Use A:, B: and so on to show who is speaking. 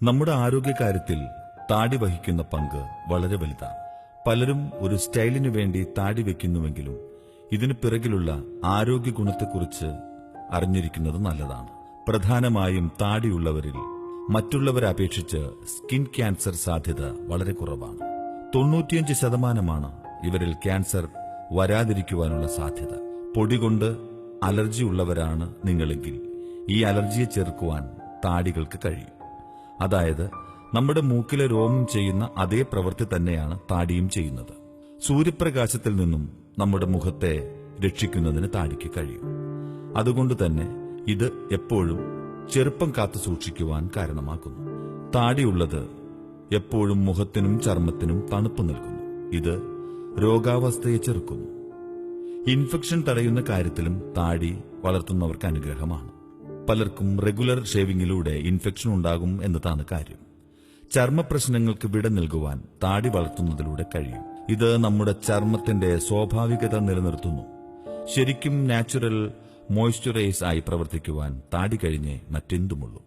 A: നമ്മുടെ ആരോഗ്യകാര്യത്തിൽ താടി വഹിക്കുന്ന പങ്ക് വളരെ വലുതാണ്. പലരും ഒരു സ്റ്റൈലിനു വേണ്ടി താടി വയ്ക്കുന്നുവെങ്കിലും ഇതിനു പിറകിലുള്ള ആരോഗ്യ ഗുണത്തെക്കുറിച്ച് അറിഞ്ഞിരിക്കുന്നത് നല്ലതാണ്. പ്രധാനമായും താടിയുള്ളവരിൽ മറ്റുള്ളവരെ അപേക്ഷിച്ച് സ്കിൻ ക്യാൻസർ സാധ്യത വളരെ കുറവാണ്. 95% ഇവരിൽ ക്യാൻസർ വരാതിരിക്കുവാനുള്ള സാധ്യത. പൊടികൊണ്ട് അലർജി ഉള്ളവരാണ് നിങ്ങളെങ്കിൽ ഈ അലർജിയെ ചെറുക്കുവാൻ താടികൾക്ക് കഴിയും. അതായത് നമ്മുടെ മൂക്കിലെ രോമം ചെയ്യുന്ന അതേ പ്രവൃത്തി തന്നെയാണ് താടിയും ചെയ്യുന്നത്. സൂര്യപ്രകാശത്തിൽ നിന്നും നമ്മുടെ മുഖത്തെ രക്ഷിക്കുന്നതിന് താടിക്ക് കഴിയും. അതുകൊണ്ട് തന്നെ ഇത് എപ്പോഴും ചെറുപ്പം കാത്തു സൂക്ഷിക്കുവാൻ കാരണമാക്കുന്നു. താടിയുള്ളത് എപ്പോഴും മുഖത്തിനും ചർമ്മത്തിനും തണുപ്പ് നൽകുന്നു. ഇത് രോഗാവസ്ഥയെ ചെറുക്കുന്നു. ഇൻഫെക്ഷൻ തടയുന്ന കാര്യത്തിലും താടി വളർത്തുന്നവർക്ക് അനുഗ്രഹമാണ്. പലർക്കും റെഗുലർ ഷേവിങ്ങിലൂടെ ഇൻഫെക്ഷൻ ഉണ്ടാകും എന്നതാണ് കാര്യം. ചർമ്മപ്രശ്നങ്ങൾക്ക് വിട നൽകുവാൻ താടി വളർത്തുന്നതിലൂടെ കഴിയും. ഇത് നമ്മുടെ ചർമ്മത്തിന്റെ സ്വാഭാവികത നിലനിർത്തുന്നു. ശരിക്കും നാച്ചുറൽ മോയ്സ്ചറൈസ് ആയി പ്രവർത്തിക്കുവാൻ താടി കഴിഞ്ഞേ മറ്റെന്തുമുള്ളൂ.